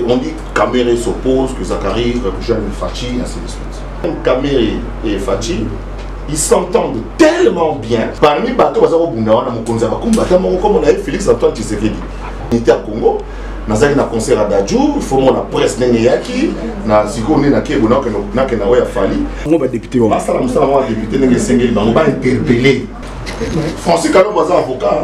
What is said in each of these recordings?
on dit Kamere s'oppose, que Zakari rejoint Fachi, ainsi de suite. Kamere et Fachi, ils s'entendent tellement bien. Parmi les bateaux, comme on a eu Félix Antoine Tshisekedi. Il était à Congo, dans un concert à Dadjou, il faut que la presse n'ait yaki, na siko ne na kebo na na oya fali. On va député on va. Ça la député n'enge sengeli, on va interpeller. Francis Kalombo est avocat.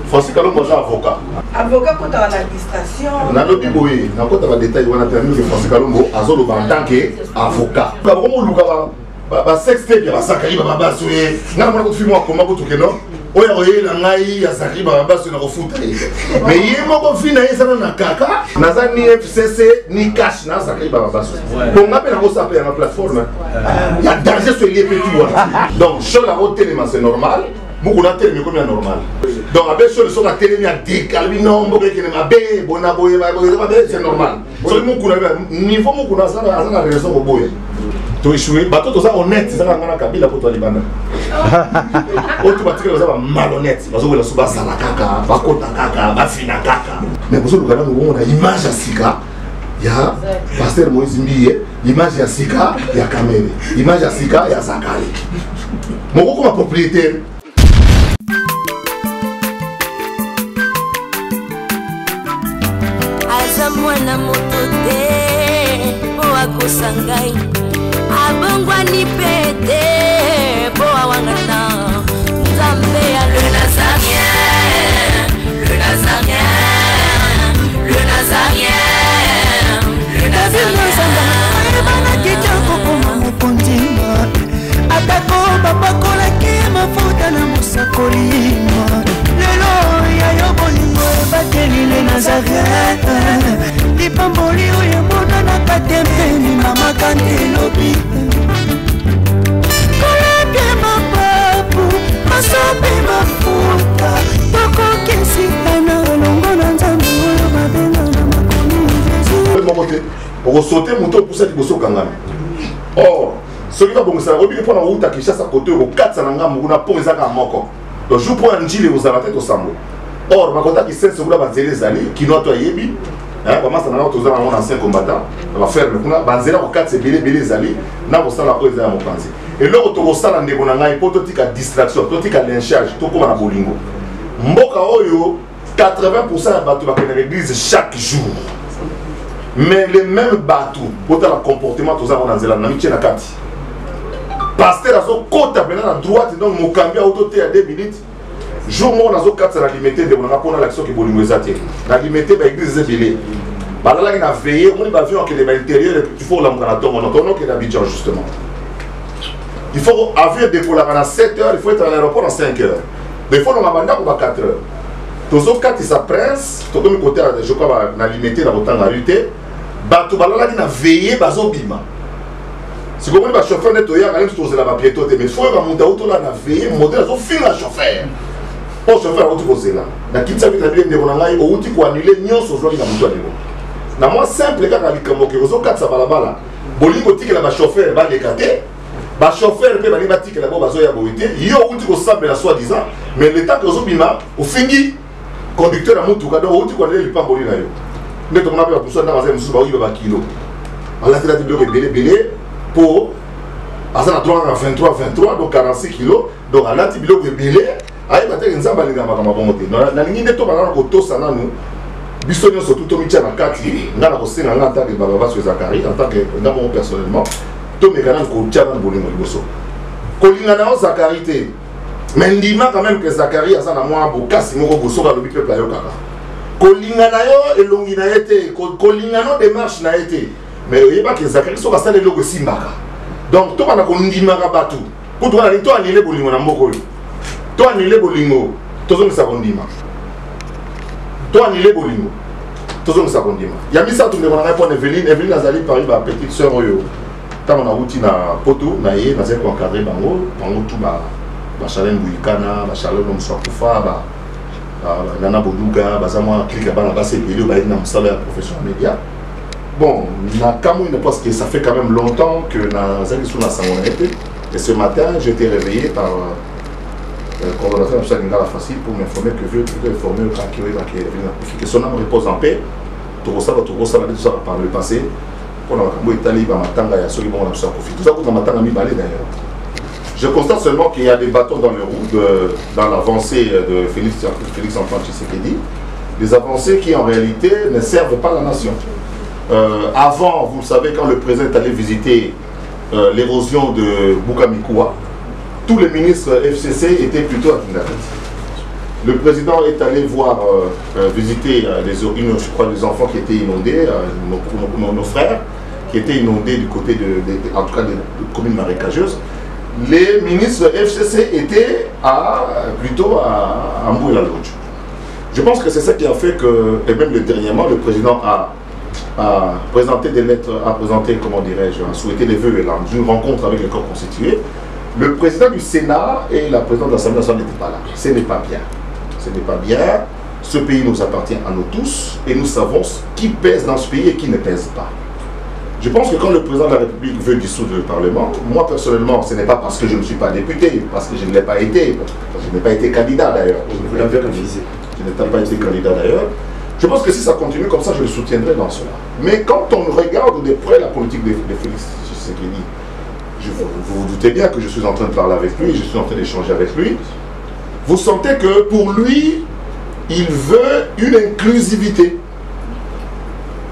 Francis Kalombo est avocat. Avocat pour l'administration. Na lobi boye, na kota ba détail wana termine que Francis Kalombo azolo ba en tant qu'avocat. Ba ko mo luka ba sexte bien ba sakari ba basoye. Na mo ko fi mo akoma ko tukeno. Oya oye na ngai ya sakari ba basoye na ko futa. Mais yé mo ko fi na yesa na kaka. Na za ni FCC ni cash na sakari ba basoye. Bon ngape na ko saper na plateforme. Ya danger sur les petits wana. Donc sur la route téléma c'est normal. Beaucoup de télé, mais comme il normal. Donc, avec ce sont la télé, il y a des calmes, non, c'est normal. Niveau beaucoup ça a raison au boy. Tu échoué, bateau tout ça honnête, c'est ça qu'on a Kabila pour toi Liban. Automatiquement ça va malhonnête, parce que la souba ça la caca, va kota caca, va fina caca. Mais pour ce que on a image à Sika. Il y a Pasteur Moïse Mbiye, image à Sika, il y a Kamere, image à Sika, il y a Zakari. Mon comme propriétaire. Mwana moto te po akosangai abongwa ni pete po awangata Nzambe ya le Nazarien, le Nazarien, le Nazarien, le Nazarien. Bana kitoko koma mokondima atako bapakola ke mafuta na musakolima lelo ya yobolingo bateli le Nazarien. Pamboli oyo mona na katembeni mama kandelobi koleke mapapu masope mafuta tokokesitana longo na Nzambe oyo babenga na makomi Jésus pour sauter moto pour ça liboso kangana. Or celui qui a bon ça obi pour na uta Kinshasa côté au 4 nanga mukuna po ezaka moko donc je pour njile aux avantages au sambo. Or bakota ki sense kula bazele zali kino to yebi. Comment ça n'a pas toujours un ancien combattant, on va faire maintenant. Banzera au 4 c'est belé zali, n'a pas ça la pose à mon pensée. Et là autour de ça la ndebonanga hypothétique à distraction, hypothétique à lynchage, tout comme à bolingo. Mboka oyo 80% de bateaux à l'église chaque jour. Mais les mêmes bateaux, pour le comportement tout ça on a zéla, n'a mis na kati. Pasteur à son côté à droite donc mon cambia autoté à 2 minutes. Jour où on a 4 la limité de mon rapport à l'action qui bolingo ezati. La limité ba église zébélé. Bah là il a veillé, on va voir que les intérieurs il faut l'emmener à ton monotone qui d'Abidjan justement. Il faut avion décoller à 7 h, il faut être à l'aéroport à 5 h. Mais il faut l'emmener pour 4 h. Tous autres 4 ça presse, tout comme côté je crois na limité dans autant la lutte. Bah tout bah là il a veillé bazo bima. Si vous voulez le chauffeur nettoyer, quand même se la piéton mais il faut monter auto là na veillé, modèle au fin la chauffeur. Pour chauffeur auto posé là. Na kitsa vite bien de bonanga au outil ko annuler nyonso zo linga mutu alelo. Na moi simple kaka likambo ke zo 4 balabala. Bolingo tike la ba chauffeur ba lekate. Ba chauffeur pe ba li batike la bo bazo ya boité. Yo outil ko sable la soi-disant, mais l'état que zo bima au fingi conducteur à mutu ka do outil ko annuler lipamboli na yo. Mais to mona pe pour ça na baza musu ba oyi ba kilo. Allah tira de bloquer belé pour azana 23 donc 46 kilos donc Allah ti bloquer belé. Aïe, bah, t'es nzamba linga makama bongote. Na lingi neto banana ko tosa nanu. Bisonyo surtout tomicha na kati. Ngana ko senga ngana tant que baba sur Zakari en tant que ngamo personnellement. To me kana ko tchana bolingo liboso. Ko linga na Zakari te. Mais ndima quand même que Zakari azana mwa bokasi moko bosoka lobi peuple ayo kaka. Ko linga na yo elongi na été, ko linga no démarche na été. Mais yeba que Zakari so basale logo simbaka. Donc to bana ko ndima ka batu. Ko to bana to anile bolingo na mboko yo. Toi annulé bolingo, tous on s'abondima. Toi annulé bolingo, tous on s'abondima. Il y a mis ça tout le monde répond Evelyne Azali par une petite sœur yo. Tant on a outil na poto na ye na zé ko encadrer bango tout ba Charlène Bouikana, Charlène Moussakoufa, Nana Boduga, bazamwa clique ba na base vidéo ba na musala professionnel média. Bon, na Kamou ne pense que ça fait quand même longtemps que na zali sous la sangonete et ce matin j'étais réveillé par coordonnateur de Lingala Facile pour m'informer que je vais informer que son âme repose en paix tout ça par le passé. Je constate seulement qu'il y a des bâtons dans les roues dans l'avancée de Félix-Antoine Tshisekedi, des avancées qui en réalité ne servent pas la nation. Avant, vous le savez, quand le président est allé visiter l'érosion de Bukamikoua, tous les ministres FCC étaient plutôt à Kingaret. Le président est allé voir, visiter je crois, les enfants qui étaient inondés, nos frères, qui étaient inondés du côté en tout cas des communes marécageuses. Les ministres FCC étaient plutôt à Mboué-la-Lodge. Je pense que c'est ça qui a fait que, et même dernièrement, le président a présenté des lettres, comment dirais-je, a souhaité des vœux dans une rencontre avec le corps constitué. Le président du Sénat et la présidente de l'Assemblée nationale n'étaient pas là. Ce n'est pas bien. Ce n'est pas bien. Ce pays nous appartient à nous tous et nous savons qui pèse dans ce pays et qui ne pèse pas. Je pense que quand le président de la République veut dissoudre le Parlement, moi personnellement, ce n'est pas parce que je ne suis pas député, parce que je ne l'ai pas été, je n'ai pas été candidat d'ailleurs. Vous l'avez refusé. Je n'ai pas été candidat d'ailleurs. Je pense que si ça continue comme ça, je le soutiendrai dans cela. Mais quand on regarde de près la politique de Félix Tshisekedi, vous vous doutez bien que je suis en train de parler avec lui, je suis en train d'échanger avec lui, vous sentez que pour lui, il veut une inclusivité.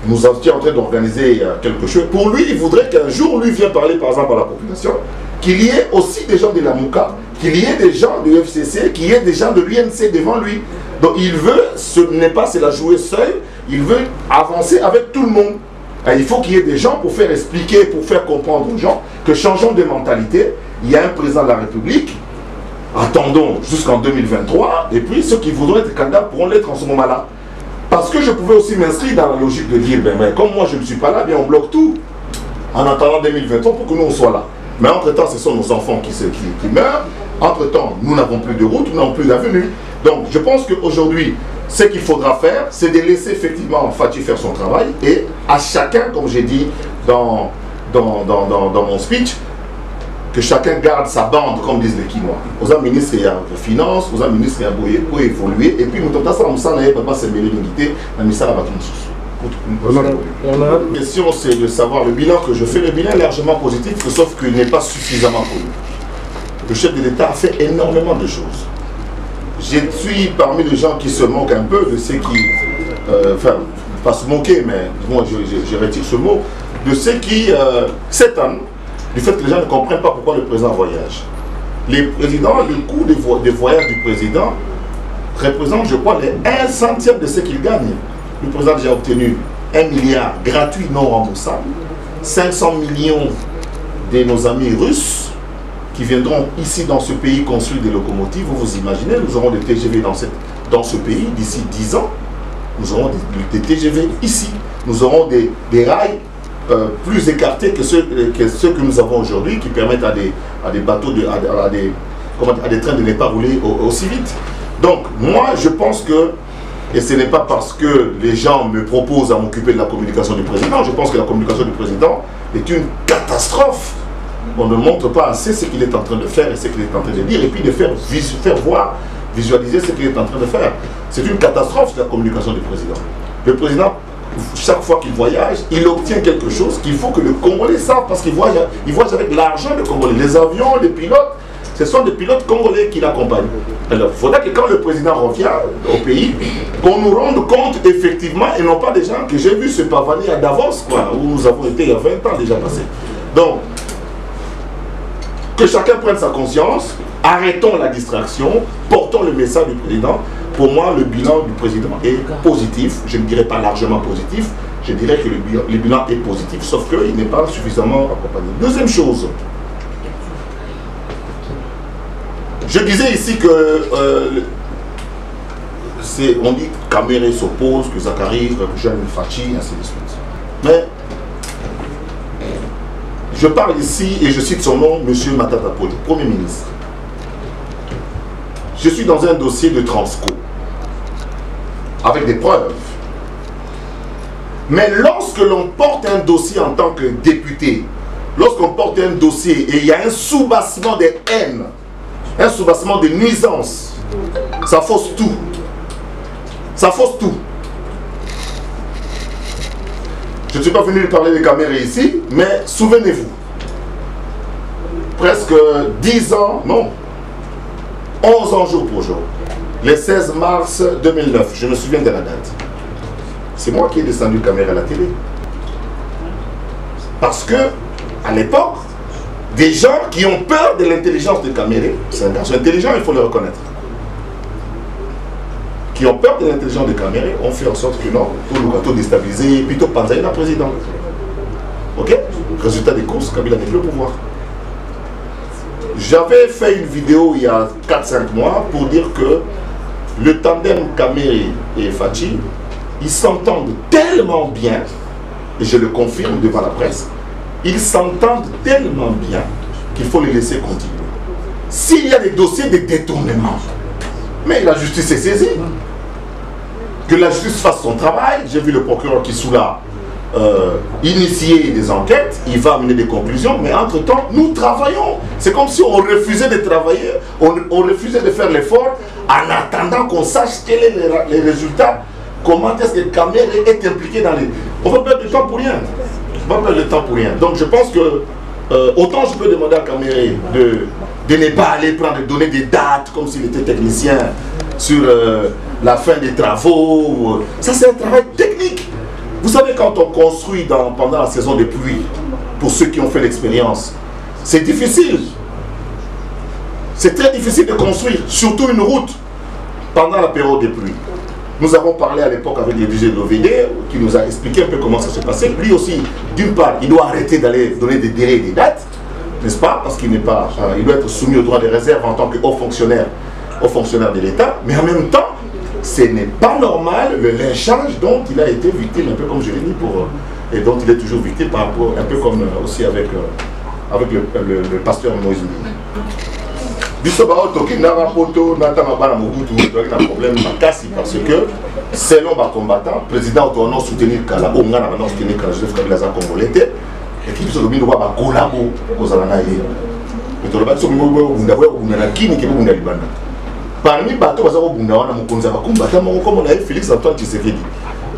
Nous étions en train d'organiser quelque chose. Pour lui, il voudrait qu'un jour, lui vienne parler par exemple à la population, qu'il y ait aussi des gens de la Mouka, qu'il y ait des gens du FCC, qu'il y ait des gens de l'UNC devant lui. Donc il veut, ce n'est pas c'est la jouer seul, il veut avancer avec tout le monde. Et il faut qu'il y ait des gens pour faire expliquer, pour faire comprendre aux gens que changeons de mentalité. Il y a un président de la République, attendons jusqu'en 2023, et puis ceux qui voudront être candidats pourront l'être en ce moment-là. Parce que je pouvais aussi m'inscrire dans la logique de dire, ben, comme moi je ne suis pas là, bien on bloque tout en attendant 2023 pour que nous on soit là. Mais entre-temps, ce sont nos enfants qui meurent. Entre-temps, nous n'avons plus de route, nous n'avons plus d'avenue. Donc je pense qu'aujourd'hui, ce qu'il faudra faire, c'est de laisser effectivement Fathi faire son travail et à chacun, comme j'ai dit dans mon speech, que chacun garde sa bande, comme disent les Quinois. Aux ministres, il y a des finances, aux ministres, il y a pour évoluer, et puis nous avons ça, papa, c'est l'unité, la ministère va tout. La question, c'est de savoir le bilan que je fais. Le bilan est largement positif, sauf qu'il n'est pas suffisamment connu. Le chef de l'État a fait énormément de choses. Je suis parmi les gens qui se moquent un peu de ceux qui, enfin, pas se moquer, mais moi je retire ce mot, de ceux qui s'étonnent du fait que les gens ne comprennent pas pourquoi le président voyage. Les présidents, le coût des voyages du président représente, je crois, les 1 centième de ce qu'il gagne. Le président a déjà obtenu 1 milliard gratuit non remboursable, 500 millions de nos amis russes qui viendront ici dans ce pays construire des locomotives. Vous vous imaginez, nous aurons des TGV dans ce pays d'ici 10 ans. Nous aurons des TGV ici. Nous aurons des rails plus écartés que ceux que nous avons aujourd'hui, qui permettent à des bateaux, à des trains de ne pas rouler aussi vite. Donc, moi, je pense que, et ce n'est pas parce que les gens me proposent à m'occuper de la communication du président, je pense que la communication du président est une catastrophe. On ne montre pas assez ce qu'il est en train de faire et ce qu'il est en train de dire, et puis de faire voir, visualiser ce qu'il est en train de faire. C'est une catastrophe, la communication du président. Le président, chaque fois qu'il voyage, il obtient quelque chose qu'il faut que le Congolais sache, parce qu'il voyage avec l'argent des Congolais. Les avions, les pilotes, ce sont des pilotes congolais qui l'accompagnent. Alors, il faudra que quand le président revient au pays, qu'on nous rende compte effectivement, et non pas des gens que j'ai vu se pavaner à Davos, quoi, où nous avons été il y a 20 ans déjà passé. Donc, que chacun prenne sa conscience, arrêtons la distraction, portons le message du président. Pour moi, le bilan du président est positif. Je ne dirais pas largement positif, je dirais que le bilan est positif, sauf qu'il n'est pas suffisamment accompagné. Deuxième chose, je disais ici que on dit que Kamere s'oppose, que Zakari rejoigne Fathi, ainsi de suite. Mais je parle ici et je cite son nom, M. Matata Ponyo, Premier ministre. Je suis dans un dossier de Transco, avec des preuves. Mais lorsque l'on porte un dossier en tant que député, lorsqu'on porte un dossier et il y a un soubassement des haines, un soubassement de nuisances, ça fausse tout. Ça fausse tout. Je ne suis pas venu parler des caméras ici, mais souvenez-vous, presque 10 ans, non, 11 ans jour pour jour, le 16 mars 2009, je me souviens de la date. C'est moi qui ai descendu caméra à la télé. Parce que, à l'époque, des gens qui ont peur de l'intelligence de Caméré, c'est un garçon intelligent, il faut le reconnaître, qui ont peur de l'intelligence de Caméré, ont fait en sorte que non, tout le gâteau déstabilisé, plutôt Panzaï la président. Ok? Résultat des courses, Kabila n'est plus au pouvoir. J'avais fait une vidéo il y a 4-5 mois pour dire que le tandem Caméré et Fachi, ils s'entendent tellement bien, et je le confirme devant la presse, ils s'entendent tellement bien qu'il faut les laisser continuer. S'il y a des dossiers de détournement, mais la justice est saisie. Que la justice fasse son travail. J'ai vu le procureur qui Kissoula initier des enquêtes, il va amener des conclusions, mais entre-temps, nous travaillons. C'est comme si on refusait de travailler, on refusait de faire l'effort en attendant qu'on sache quels sont les résultats, comment est-ce que Caméré est impliqué dans les... On va perdre du temps pour rien. On va perdre du temps pour rien. Donc je pense que autant je peux demander à Caméré de ne pas aller donner des dates comme s'il était technicien sur la fin des travaux. Ça c'est un travail technique. Vous savez, quand on construit pendant la saison des pluies, pour ceux qui ont fait l'expérience, c'est difficile. C'est très difficile de construire, surtout une route, pendant la période des pluies. Nous avons parlé à l'époque avec le DG de l'OVD, qui nous a expliqué un peu comment ça s'est passé. Lui aussi, d'une part, il doit arrêter d'aller donner des délais et des dates, n'est-ce pas? Parce qu'il n'est pas, il doit être soumis au droit de réserve en tant que haut fonctionnaire de l'État. Mais en même temps, ce n'est pas normal le lynchage dont il a été victime, un peu comme je l'ai dit, et dont il est toujours victime, par rapport, un peu comme aussi avec le pasteur Moïse. Bisobao toki nara poto nata mabana mobutu avec un problème makasi parce que selon les combattants, le président doit soutenir Kala, on a soutenir Kala, Joseph Kabila za congolais et qui peut doit ba collabo aux alanaï. Mais to le ba so mbo bunda bwa bunda na kini ke bunda libanda. Parmi bato baza bunda wana mokonza ba combattant mo comme on a Félix Antoine Tshisekedi.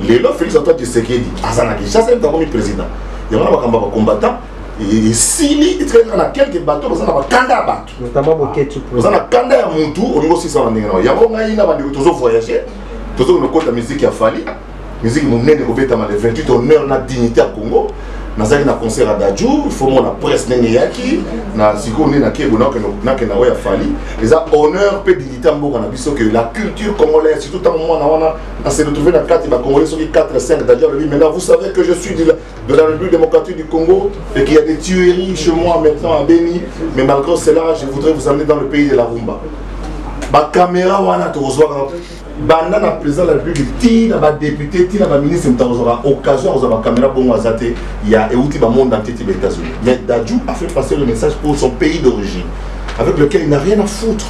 Lelo Félix Antoine Tshisekedi azana ki chassa comme président. Il y a un combattant. Et s'il y a quelques bateaux, vous avez un kanda bateau. Notamment Moketu. Vous avez un kanda à Moutou, au niveau 600 000. Il y a un voyager, tout le monde a musique qui a fallu. La musique est de 28 honneurs de dignité à Congo. Nous avons un concert à Dadjou, il faut que la presse soit yaki, na siko na kebo na ya fali. Les honneurs et dignité que la culture congolaise, surtout dans le moment on s'est retrouvé dans 4 congolais sur les 4 5 d'ailleurs maintenant vous savez que je suis de la République démocratique du Congo et qu'il y a des tueries chez moi maintenant à Béni, mais malgré cela je voudrais vous amener dans le pays de la rumba. Ba caméra wana to reçoit banda na président de la République ti na ba député ti na ba ministre mtaozora occasion aux ba caméra bon azate il y a euti ba monde entier des États-Unis. Mais Dadjou a fait passer le message pour son pays d'origine avec lequel il n'a rien à foutre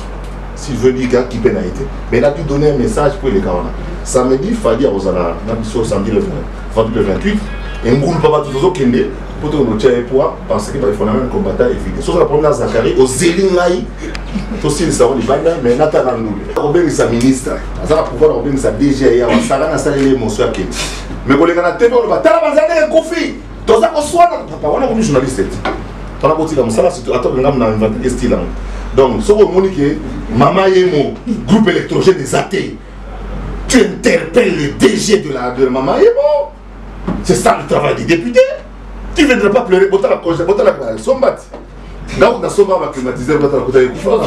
s'il veut dire qui peine a été, mais il a dû donner un message pour les gars. Samedi Fadi Rosana na biso samedi le 28 et ngulu papa tout kende pour te noter pour parce que il faut même combattre et vite. Sur la première Zakari au Zelingai aussi les savons les bandes mais Nathan nous Robert sa ministre ça va pouvoir Robert sa DG ya wasala na sala les motions qui mais pour les gars TV on va tala bazane kofi to za ko swana papa on a comme journaliste on a continué comme ça c'est attends on a inventé style là donc ce que Monique Mama Yemo groupe électrogène des athées tu interpelles le DG de Mama Yemo. C'est ça le travail des députés. Tu ne viendras pas pleurer, botter la cause, botter la sombat. Donc, dans ce moment, on va climatiser, botter la cause.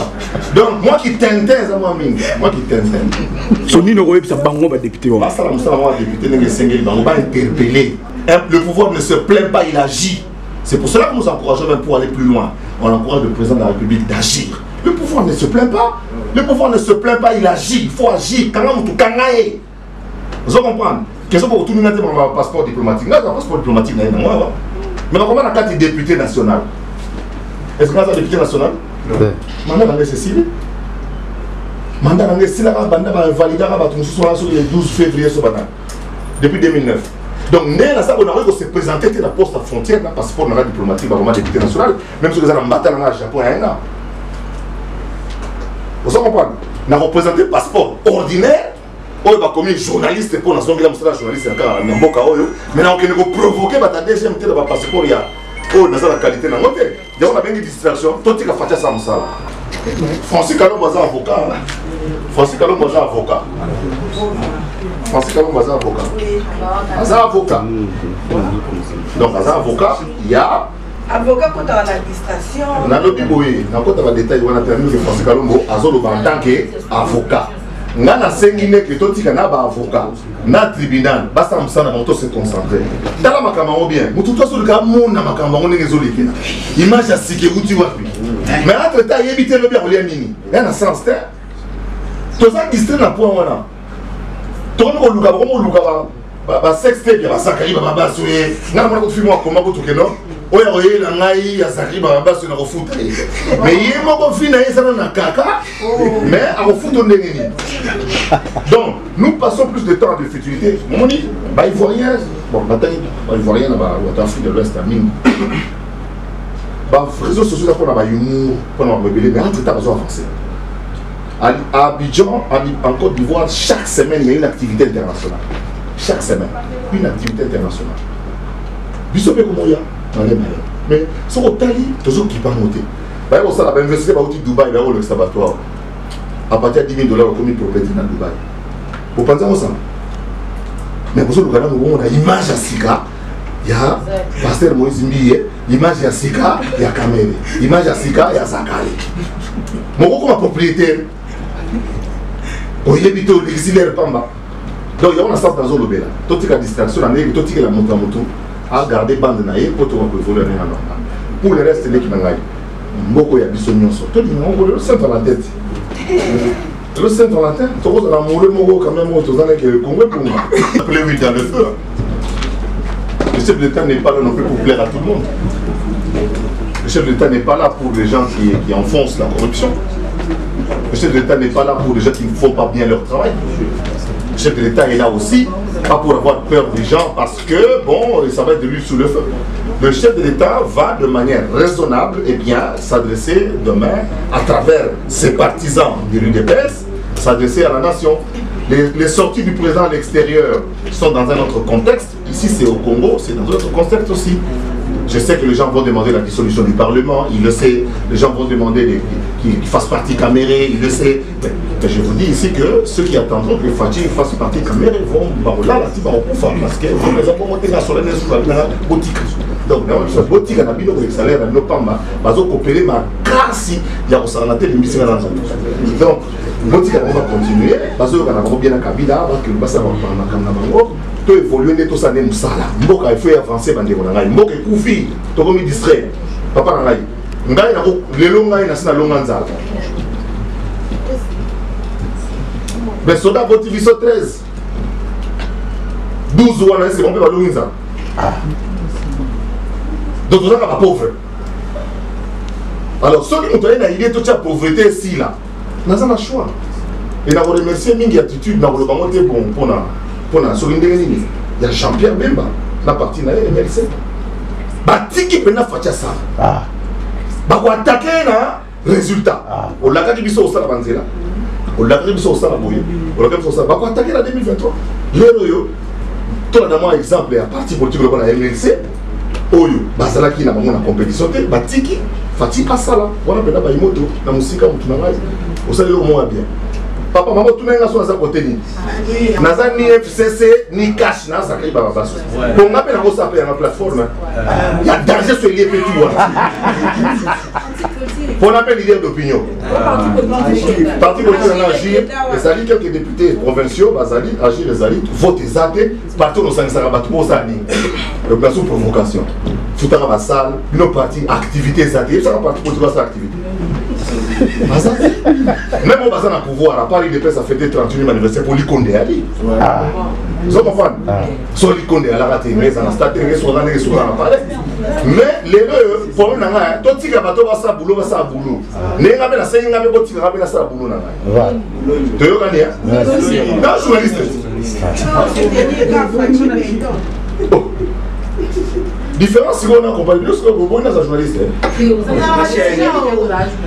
Donc, moi qui t'entends, moi qui t'entends. Soni ne voit pas bango ba député. Bah ça, moi député, on va interpeller. Le pouvoir ne se plaint pas, il agit. C'est pour cela que nous encourageons même pour aller plus loin. On encourage le président de la République d'agir. Le pouvoir ne se plaint pas. Le pouvoir ne se plaint pas, il agit. Il faut agir. Vous comprenez? Qu'est-ce que vous avez un passeport diplomatique? Un passeport diplomatique, mais comment on a 4 députés nationaux? Est-ce qu'on a un député national? Mandat dans les Cécile. Mandat dans les Cécile, on a validé le 12 février depuis 2009. Donc, on a se présenter à la poste à frontière, un passeport diplomatique, un député national, même si vous avez un bataille au Japon, il y a un an. Vous comprenez? On a représenté un passeport ordinaire. oyo bakomi journaliste mpo nazongela mosala journaliste na mboka oyo maintenant okende koprovoke bata deuxième te na bapasseport ya oyo naza na qualité nango te yango nabengi distraction totika fatia sa mosala. Francis Kalombo aza avocat. Francis Kalombo aza avocat. Francis Kalombo aza avocat. Aza avocat. Donc aza avocat, il y a avocat pour la administration. Na lobi boye, na kota ba détail wana permis que Francis Kalombo azoloba en tant que avocat. Ngana sengine que totika na ba avocat na tribunal basta musana ba to se concentrer. Tala makamba bien. Mutu to so ka mona makamba ngone ngezolekena. Image ya sécurité wapi. Mais entre temps yebite lobi ya kolia nini. Na sens te. To ça distrait na point wana. To ko luka ko luka ba sextape ya basakali ba baswe. Na mona ko filmer ko mako to keno. Oya oye la ngai ya zakri ba baswe na ko futa. Mais yemo ko fina yesana na kaka. Mais à ko futa ndenge ni. Donc, nous passons plus de temps de futilité. Mon ami, bah ivoirien, bon, maintenant, ivoirien, en Afrique de l'Ouest, à Ming. Bah, réseaux sociaux, on a pas humour, on a rebellé, mais entre temps, ils ont avancé. À Abidjan, en Côte d'Ivoire, chaque semaine, il y a une activité internationale. Chaque semaine, une activité internationale. Bissopé comme il y a, dans les malheurs. Mais, ce qu'on t'a dit, toujours qui part monter. Bah, on s'en a investi, bah, au Dubaï, là, l'observatoire. À partir de $10 000 comme une propriété dans Dubaï. Vous pensez à ça? Mais pour ce que nous avons une image à Sika, il y a Pasteur Moïse Mbiye, image à Sika, il y a Kamere, image à Sika, il y a Zakari. Mon comme propriétaire, on y habite au l'exilère Pamba. Donc il y a un sens dans le Lobela. Tout est la distraction, tout est la moto à moto, à garder bande naïe pour tout voler rien normal. Pour le reste, c'est qui m'a gagné. Moko ya bisogno so. Tout le monde le centre dans la tête. Le Saint-Valentin, tu vois, l'amoureux Mogo quand même, tu as le Congo pour moi. Appelez lui dans le feu. Le chef de l'État n'est pas là non plus pour plaire à tout le monde. Le chef de l'État n'est pas là pour les gens qui enfoncent la corruption. Le chef de l'État n'est pas là pour les gens qui ne font pas bien leur travail. Le chef de l'État est là aussi, pas pour avoir peur des gens, parce que, bon, ça va être de l'huile sous le feu. Le chef de l'État va de manière raisonnable et bien s'adresser demain à travers ses partisans de l'UDPS, s'adresser à la nation. Les sorties du président à l'extérieur sont dans un autre contexte. Ici, c'est au Congo, c'est dans un autre contexte aussi. Je sais que les gens vont demander la dissolution du Parlement, il le sait. Les gens vont demander qu'il fasse partie Caméré, il le sait. Mais je vous dis ici que ceux qui attendront que Fatih fasse partie Caméré vont là, parce que vous les avez monté sur la boutique. Donc, la boutique a mis le salaire, il n'y a pas de coopérer, mais grâce il y a un tel émission. Donc, la boutique va continuer, parce qu'on a bien la Kabila, que le bassin va prendre to évoluer ne to ça ne musala mboka il faut avancer bande ko ngai mboka ekufi to komi distrait papa na ngai ngai na ko lelo ngai na sina longa nzala mais soda voti viso 13 12 wana c'est bon pe ba longa nzala donc on a pas pauvre alors ceux qui ont une idée de la pauvreté ici là n'a pas choix et na remercier mingi attitude na ko ba monter bon pour la il y a Jean-Pierre Bemba, la partie na MLC. Batiki pena fatia ça. Ba ko attaquer na résultat. On l'a dit biso au sala banzela. On l'a dit biso au sala boye. On l'a dit biso au sala. Ba ko attaquer en 2023. Lero yo. To na moi exemple ya parti politique ko na MLC. Oyo bazala ki na bango na compétition te batiki fati pasala. Wana pena ba imoto na musika mutu na ngai. Au sala yo mo bien. Papa, maman, tout le monde a son côté. Naza ni FCC, ni cash, naza kay baba baso. Pour m'appeler na kosa pe na plateforme. Il y a danger sur les petits. Pour m'appeler leader d'opinion. Parti politique en agir, les alliés quelques députés provinciaux, bazali agir les alliés, vote zate, partout dans sa rabat pour ça ni. Donc la sous-provocation. Foutara ba salle, nos partis activités zate, ça va parti politique sa activité. Même au bazar à pouvoir, à Paris, les ça fait des 31e anniversaire pour l'Ikonde Ali. Vous comprenez? Sur l'Ikonde à la raté, mais ça n'a pas été sur l'année sur la palais. Mais les deux, pour nous, tout ce qui a bateau va ça boulot, va ça boulot. N'est pas la scène, n'a pas de rappel à ça boulot. Tu veux gagner? Non, journaliste. Différence si on a compagnie, parce que vous voyez, journaliste.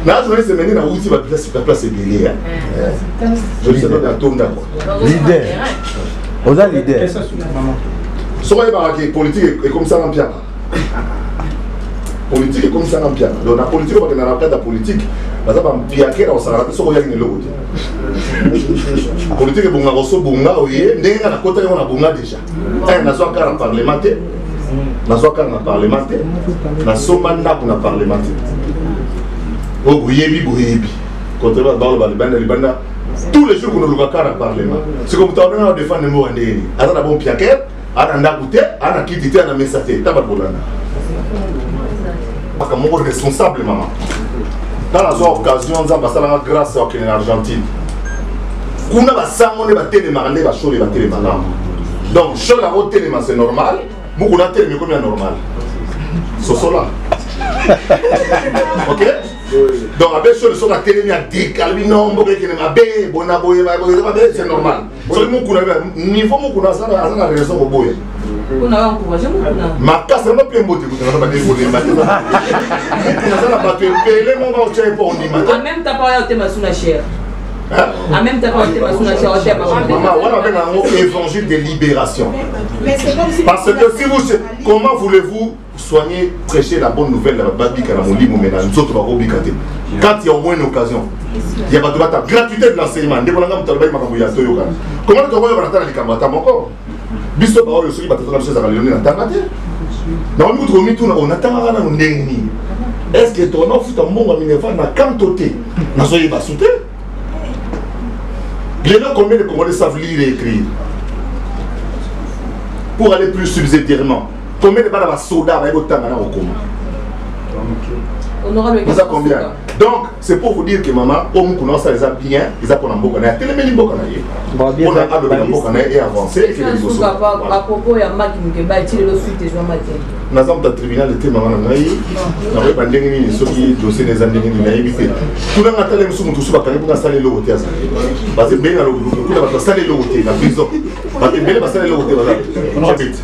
La journaliste, c'est maintenant où la place est belle. Je dis, c'est un tome d'accord. Leader. On a leader. Ce qui est politique est comme ça en piano. Politique est comme ça en piano. Donc la politique, on va dans le cadre de la politique. Parce que piaquer on s'arrête sur rien de l'autre. Politique est bon à recevoir bonga oui, n'est à la côté on a bonga déjà. Un n'a soit car parlementaire, n'a soit car parlementaire, n'a soit mandat pour parlementaire. Oh bouyebi. Contre le banda tous les jours qu'on nous regarde à parlement. C'est comme tu as défendre le mot en déni. Alors la bon piaquer, à n'a goûté, à n'a quitté, à n'a messager. T'as pas de problème. Parce que mon responsable maman. Dans la occasion, nous avons grâce à l'Argentine. Nous avons télémarqué la chose. Donc, chose la haute téléma, c'est normal. Nous avons télémarqué comme normal. C'est cela. Ok? Donc, avec chose, nous avons télémarqué non, c'est normal. Niveau nous avons raison au boy. Ma casse n'est pas beauté. En même temps, pas de ma chère. En même temps, pas de ma chère. On a un évangile de libération. Parce que si vous, comment voulez-vous soigner, prêcher la bonne nouvelle de la Babi Karamoli Moumena, nous autres, on va quand il y a au moins une occasion, il y a la gratuité de l'enseignement. Comment tu vas faire les camarades encore? Biso ba oyo soki batata biso za kalionne na tangate. Na on mutu omi tuna on atanga na ndengni. Est-ce que ton offre ta monga minefa na kantoté na soyi ba souté? Les gens combien de Congolais savent lire et écrire? Pour aller plus subsidiairement. Combien de balles soda ba ebotanga na okoma? Vous savez combien? Donc, c'est pour vous dire que maman, au moins ça les a bien, ils apprennent en bokana. Téléméli bokana yé. On a adopté en bokana et avancé et que les choses. À propos, il y a Mac qui va tirer le suite et je vais matin. Nous avons un tribunal de maman naï. Nous avons pas d'engagement ni ceux qui dossier des années ni naïveté. Tout le monde a tellement de choses pour installer pour installer le hôtel. Parce que bien dans le groupe, on va installer le hôtel la prison. Parce que bien va installer le hôtel là. On habite.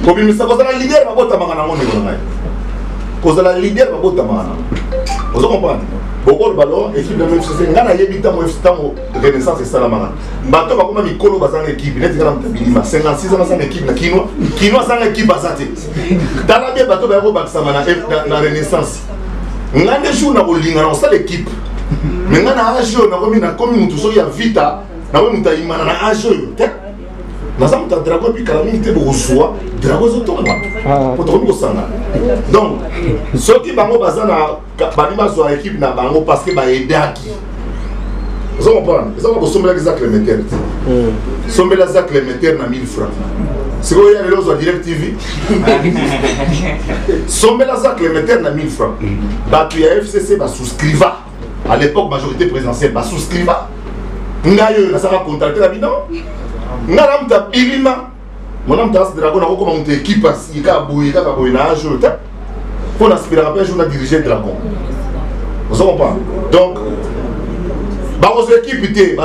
Comme il me ça cause la leader va botter maman na monde naï. Cause la leader va botter maman. Vous comprenez? Beaucoup de ballons, équipe de MFCC, il y a une renaissance et salamara. Bateau va comme Mikolo va dans l'équipe, il y a 56 ans dans l'équipe, Kinoa dans l'équipe basate. Dans la bien bateau va avoir la renaissance. Il y a des jours dans l'équipe. Mais il y a des jours dans la commune, tout ça, il y a vita, dans le monde, il y a un jeu. Nous avons un drapeau qui est reçoit, drapeau autonome. Donc, ceux qui sont dans l'équipe parce qu'ils sont aidés. Vous comprenez? Ils ont besoin de Zach Clémentaire. Ils sont besoin de Zach Clémentaire à 1000 francs. Si vous avez les autres Direct TV, ils sont besoin de Zach Clémentaire à 1000 francs. Il y a FCC qui souscrivent. À l'époque, majorité présidentielle, qui souscrivent. Nous avons contacté la vidéo. Nous avons Bilima. Mon nom est Dragon, nous avons une équipe qui a bouillé, qui a bouillé, pour aspirer à un jour à diriger Dragon. Vous comprenez? Donc, vos équipes,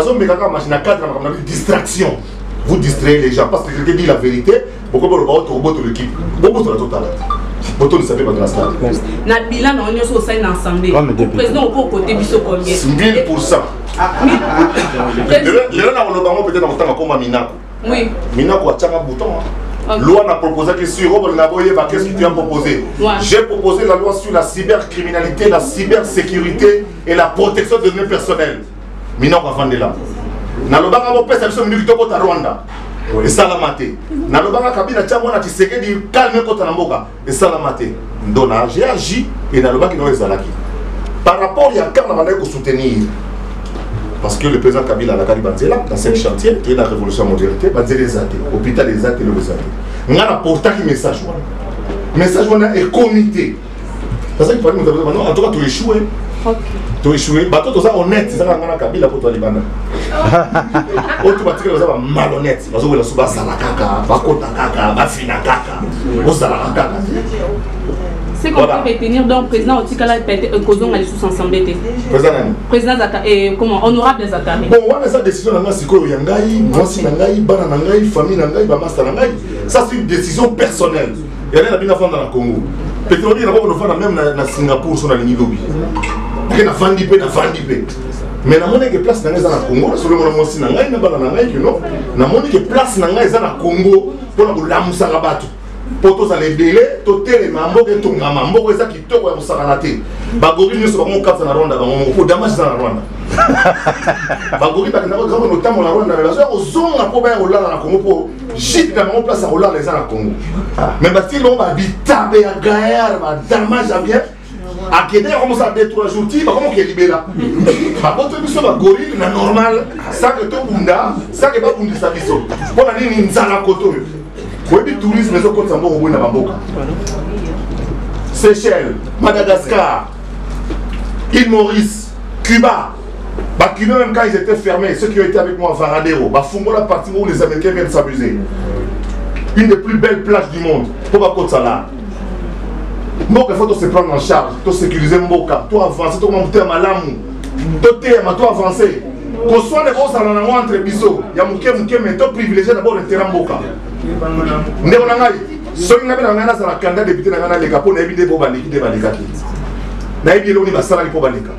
machine à cadre, distraction. Vous distrayez les gens parce que quelqu'un dit la vérité. Beaucoup de robots de l'équipe. Beaucoup de la totale. Beaucoup ne savez pas de la stade. Notre bilan, on est au sein d'ensemble. Le président au côté de combien? 1000%. Les gens ont peut-être en temps comme Minako. Oui. Minako a un bouton. Loi n'a proposé que sur Robert Naboye, qu'est-ce que tu as proposé? J'ai proposé la loi sur la cybercriminalité, la cybersécurité et la protection des données personnelles. Minako a vendu là. Nalobanga mo pesa biso mingi toko ta Rwanda. Et salamate. Nalobanga kabila tchamona Tshisekedi calme kota na mboka. Et salamate. Ndona j'ai agi et nalobaki no ezalaki. Par rapport à quand on a soutenir. Parce que le président Kabila a Kali Banzela dans ce chantier qui est la révolution modernité, Banzela les athées, hôpital les athées, le athées. On a apporté un message. Message est comité. C'est ça qu'il fallait nous dire. En tout cas, tu échoué. Tu échoué. Bateau tout ça honnête, c'est ça qu'on a Kabila pour toi Liban. Autre partie ça malhonnête. Parce que la souba salakaka, bakota kaka, bafina kaka, osalakaka. C'est qu'on peut retenir donc président Otikala et Kozong à sous ensemble. Président comment honorable des attaques. Bon, on a cette décision dans Siko Yangai, moi si Nangai, Bana Nangai, famille Nangai, Bamasta Nangai. Ça c'est une décision personnelle. Il y a des gens qui dans le Congo. Peut-être qu'il y a des gens même dans Singapour, sur la ligne lobby. Il y a des gens qui mais na moni que place nanga za na Congo sur le moment si nanga ina bana nanga kino na moni que place nanga za na Congo pour la lamusa rabatu poto za lebele to tele mambo ke to ngama mambo eza kitoko ya musakanate bagori nyoso ba mo kapsa na Rwanda ba mo ko damage za na Rwanda bagori ba ndako ko notamo na Rwanda la zo zonga po ba olala na Congo po jit na mo place a olala za na Congo mais ba tilo ba bitabe ya gaillard ba damage a bien a Kenya commence à 2-3 jours ti ba comment que libéra ba poto biso ba gorille na normal ça que to bunda ça que ba bundi sa biso pona nini nzala koto oui tourisme mais au compte sambo au na bamboka Seychelles Madagascar Île Maurice Cuba bah Cuba même quand ils étaient fermés ceux qui ont été avec moi à Varadero bah Fongo la partie où les Américains viennent s'amuser une des plus belles plages du monde pour ba côte ça Mboka, il faut se prendre en charge, to sécuriser Mboka, to avancer, to monter malamu, to tema, to avancer. Qu'on soit les roses dans la entre biso, ya muke mais to privilégié d'abord le terrain Mboka. Ndé on a ngai, soki ngabe na ngana za candidat député na ngana le capo na ebide bo baliki de balikaki. Na ebi lo ni basala li po balika.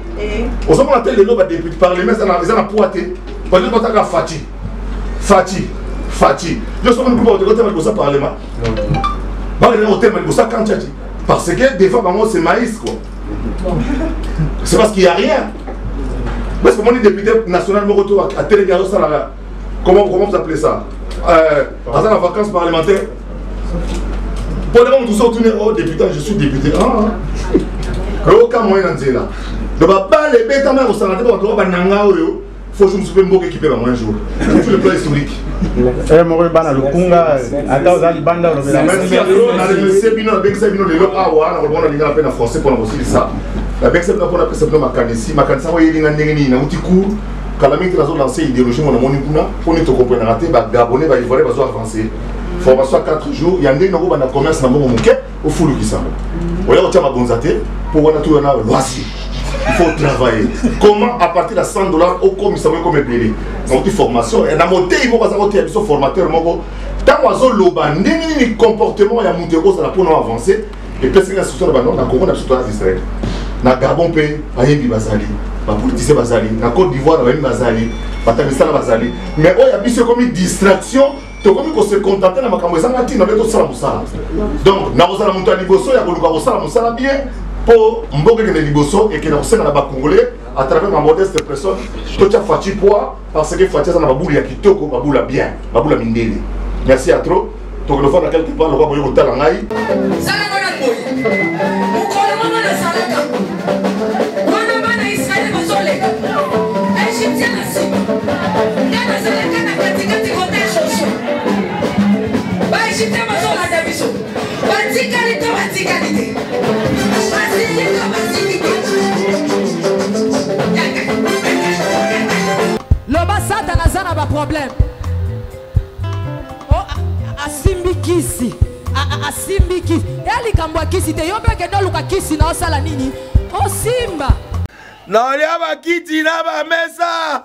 On se prend tel le ba député parlement ça na poité, parce que kotaka Fati. Je suis venu pour te côté mal ça parlement. Ba le hôtel mal ça quand tchati. Parce que des fois, c'est maïs quoi. C'est parce qu'il n'y a rien. Parce que mon député national me retrouve à Télégaré, comment vous appelez ça dans la vacance parlementaire. Pour les gens tout ça, oh député, je suis député. Aucun moyen d'en dire là. Donc, les bêtes à main au salon, faut que je me sois beaucoup équipé un jour. Sur le plan historique. Eh, moi, je suis le Kunga. Attends, vous allez banda. Merci à vous. On a le Sebino, le Sebino, le Awa, on a le Liga en français pour nous ça. La Bex Sebino, on a fait Makanesi. Makanesa, il y a une cours. Quand la ministre a lancé l'idéologie, on a mon ipuna. Pour nous comprendre, Gabonais, il faut avancer. Formation à 4 jours. Il y a des gens qui ont commerce dans mon mouquet au foulou qui s'en va. On a un bonzaté pour voir tout un loisir. Il faut travailler. Comment à partir de $100 au commissariat comme épelé. Donc une formation. Et dans mon thé, il faut que vous formateur. Tant que vous avez un comportement, il y a un monté pour nous avancer. Et puis c'est une institution de Bandon, on a surtout d'Israël. Dans Gabon, il y a des Bazali, des politiciens Bazali, dans Côte d'Ivoire, il y a des Bazali, des Tamistan Bazali. Mais il y a des comme une distraction. Donc, comme on se contente de la makamouza, on a dit que nous avons donc, nous avons monté à Liboso, il y a des bien. Pour Mboke de Liboso et que nous sommes dans Congolais à travers ma modeste personne, tout a fait poids parce que Fatia ça n'a pas boule ya kitoko, pas boule bien, pas boule mindeli. Merci à trop. Donc le faire dans quelque part le roi boyo talangai. Problème. Oh, asimbi kisi. Asimbi kisi. Yali kambwa kisi te yobe ke no luka kisi na osala nini? Oh simba. Na olia ba kiti na ba mesa.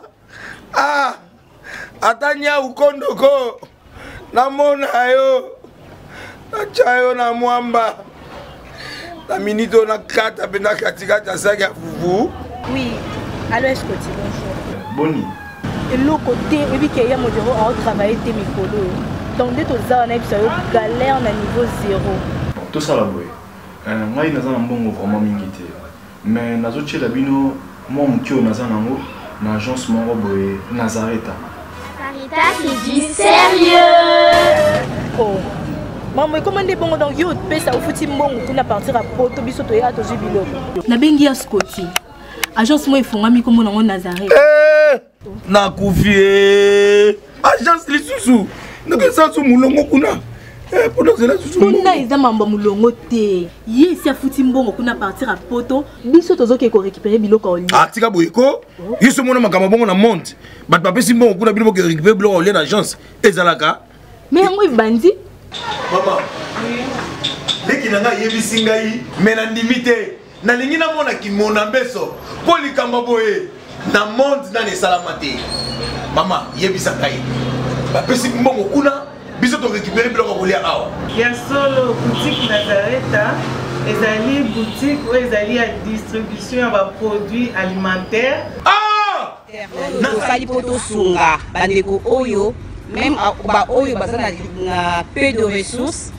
Ah. Atanya ukondoko. Na mona yo. Na chayo na mwamba. Na minito na kata pena katikata saga fufu. Oui. Allô, est-ce que tu bonjour. Boni. Et l'autre côté, et puis qu'il y a mon bureau à travailler tes micros. Donc, dès que tu as un galère à niveau 0. Tout ça, là, oui. Moi, je suis un bon vraiment mingité. Mais dans autres choses, moi, je suis dans l'agence Nazareth. Sarita qui dit sérieux. Oh. Maman, comment est bon dans YouTube, ça au foutu bon pour partir à Porto Bisoto et à Tojibilo. Na bengi ya Scotty. Agence moi font ami comme on Nazareth. Na kufie agence lisusu ndeke sansu mulongo kuna pour nous là susu kuna iza mambo mulongo te yesi afuti mbongo kuna partir à Poto biso tozoke ko récupérer biloko oli tika boyeko yeso mona makamba bongo na monte bat papesi mbongo kuna biloko ko récupérer biloko oli na agence ezalaka mais yango bandi mama leki nanga yebisi ngai mais na ndimite na lingi na mona kimona mbeso po likamba boye na monde na les salamate mama yebisa kai ba pesi mbongo kuna biso to récupérer biloko kolia awa. Ya solo boutique Nazareta, ezali boutique ou ezali à distribution de produits alimentaires. Ah! Nazali poto sunga bandeko oyo même ba oyo bazana na peu de ressources.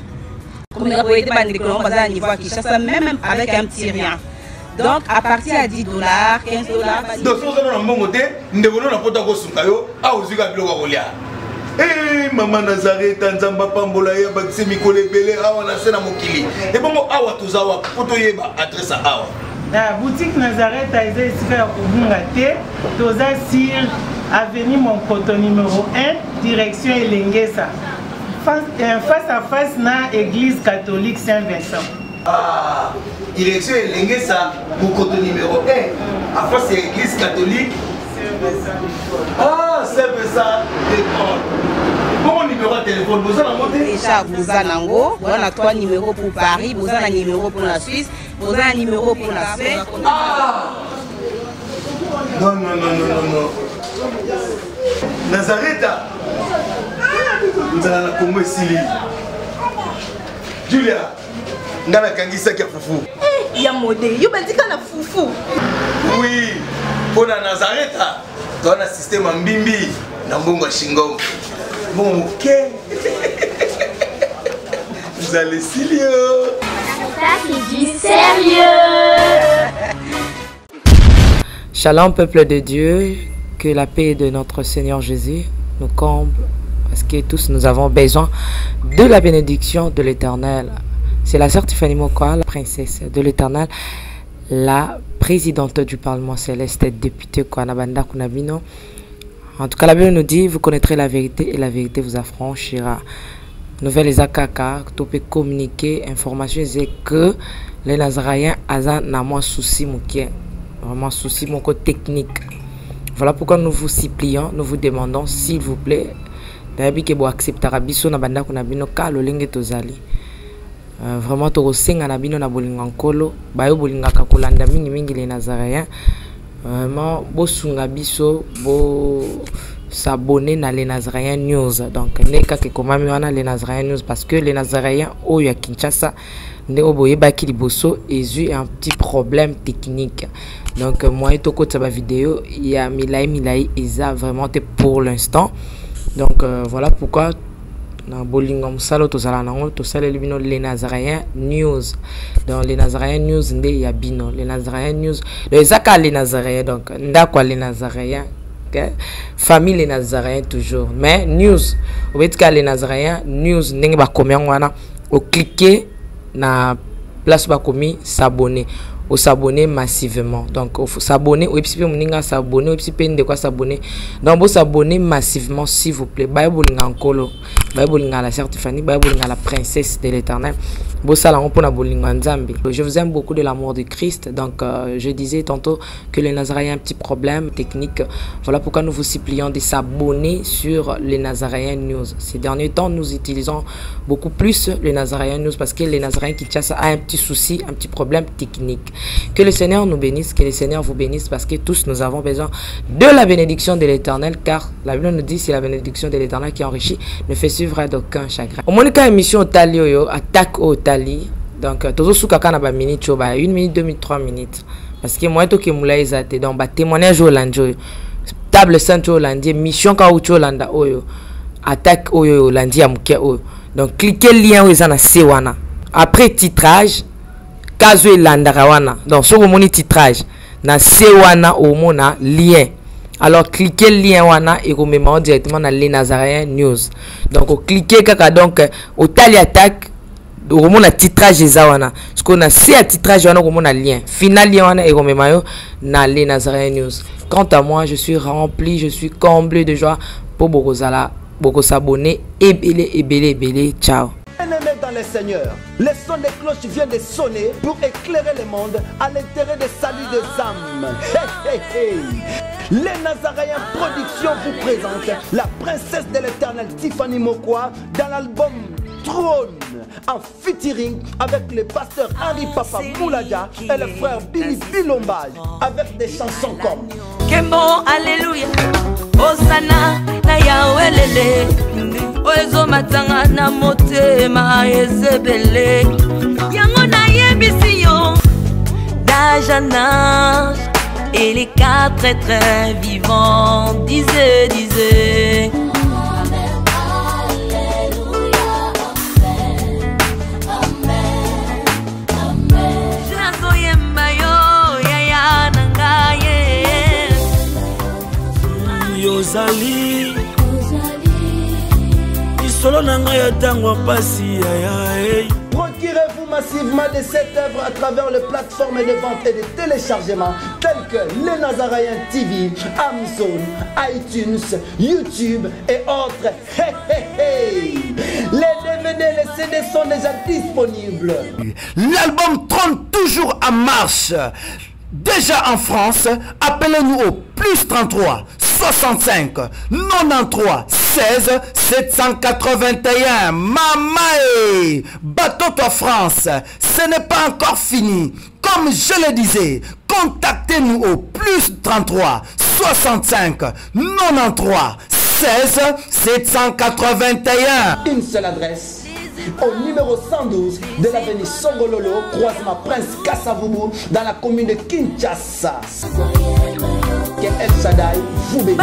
Comme on a été bandeko on bazana niveau à Kinshasa même avec un petit rien. Donc à partir à $10, $15. Donc si on a un bon côté, nous devons nous apporter au sungayo à ozuga biloko kolia. Eh maman Nazareta nzamba pambola ya bakse mikole belé awa na sena mokili. Et bon awa tozawa poto yeba adresse awa. La boutique Nazareta est ici à Kubungate, Toza sur avenue Monkoto numéro 1, direction Elengesa. Face à face na église catholique Saint-Vincent. Ah, direction Elengesa, Monkoto numéro 1, à face à l'église catholique Saint-Vincent. Ah, Saint-Vincent d'école. Bon numéro de téléphone, vous avez monté déjà, vous avez on a 3 numéros pour Paris, vous avez un numéro pour la Suisse, vous avez un numéro pour la Suède. Ah! Non. Nazareta. Nous allons la Congo Sili. Julia, nous allons kangisa kia foufou. Eh, ya modé, yo bandika na foufou. Oui, pour la Nazareta, tu as un système en bimbi, dans Bongo Shingom. Bon, ok. Vous allez sérieux. Du sérieux. Shalom peuple de Dieu, que la paix de notre Seigneur Jésus nous comble, parce que tous nous avons besoin de la bénédiction de l'Éternel. C'est la sœur Tiffany Mokoa, la princesse de l'Éternel, la présidente du Parlement céleste, députée Kwanabanda Kunabino. En tout cas, la Bible nous dit, vous connaîtrez la vérité et la vérité vous affranchira. Nouvelle Ezakaka, tu peux communiquer, information, c'est que les Nazaréens ont moins souci, vraiment souci, mon côté technique. Voilà pourquoi nous vous supplions, nous vous demandons, s'il vous plaît, d'ailleurs que vous accepterez Rabiso na banda kuna bino ka lo lenge tozali. Vraiment to senga na bino na bolinga nkolo, bayo bolinga ka kolanda mingi les Nazaréens. Vraiment, bosunga biso, bo s'abonner dans les Nazaréens News. Donc, neka ke komami wana les Nazaréens News parce que les Nazaréens au ya Kinshasa ne oboye baki liboso ezu un petit problème technique. Donc, moi et toko tsaba vidéo, il y a milai eza vraiment pour l'instant. Donc, voilà pourquoi na bolinga musalo tozala nango tosala libino les Nazaréens News. Dans les Nazaréens News nde ya bino les Nazaréens News les aka les Nazaréens donc ndakwa les Nazaréens okay? Famille les Nazaréens toujours mais news obetika les Nazaréens News ndenge ba komi wana o cliquer na place ba komi s'abonner au s'abonner massivement donc il faut s'abonner ou puis moninga s'abonner ou puis de quoi s'abonner donc vous s'abonner massivement s'il vous plaît bible ngakolo bible ngala certifié bible ngala princesse de l'Éternel je vous aime beaucoup de l'amour de Christ. Donc je disais tantôt que les Nazaréens ont un petit problème technique. Voilà pourquoi nous vous supplions de s'abonner sur les Nazaréens News. Ces derniers temps, nous utilisons beaucoup plus les Nazaréens News parce que les Nazaréens Kinshasa a un petit souci, un petit problème technique. Que le Seigneur nous bénisse, que le Seigneur vous bénisse parce que tous nous avons besoin de la bénédiction de l'Éternel car la Bible nous dit c'est la bénédiction de l'Éternel qui enrichit, ne fait suivre d'aucun chagrin. Au moins, quand émission Talio attaque au Tali, donc toujours sous kakana ba minute choba 1 minute 2 minutes 3 minutes parce que moi to ke mula ezate donc ba témoignage au landio table sainte au landier mission ka au landa oyo attaque oyo landia muke oyo donc cliquez lien où ezana sewana après titrage kazo landara wana donc sur le moni titrage na sewana au mona lien. Alors cliquez le lien wana et vous mettez directement dans les Nazaréens News. Donc cliquez kaka donc au tali attaque au moment titrage ezawana ce qu'on a c'est à titrage wana au moment lien final lien wana et vous mettez dans les Nazaréens News. Quant à moi, je suis rempli, je suis comblé de joie pour Bokozala, beaucoup s'abonner et belé, ciao. Bien-aimés dans le Seigneur, le son des cloches vient de sonner pour éclairer le monde à l'intérêt des saluts des âmes. Hey, hey, hey. Les Nazaréens Production vous présente la princesse de l'Éternel Tiffany Mokoa dans l'album Trône en featuring avec le pasteur Henri Papa Moulaja et le frère Billy Bilombage avec des chansons comme Kembo, Alléluia, Hosanna, na Yahweh lele. Oezo matanga na motema ezebele yango na yebisi yo d'âge en âge et les 4 êtres vivants disaient Yozali Isolo nanga ya tango pasi ya. Procurez-vous massivement de cette œuvre à travers les plateformes de vente et de téléchargement telles que Les Nazaraïens TV, Amazon, iTunes, YouTube et autres. Hey, hey, hey. Les DVD, les CD sont déjà disponibles. L'album trône toujours en marche. Déjà en France, appelez-nous au plus 33 65 93 16 781. Mamae, Bateau France, ce n'est pas encore fini. Comme je le disais, contactez-nous au plus 33 65 93 16 781. Une seule adresse. Au numéro 112 de l'avenue Songololo, croisement Prince Kassavubu, dans la commune de Kinshasa. Que El Shaddai vous bénisse.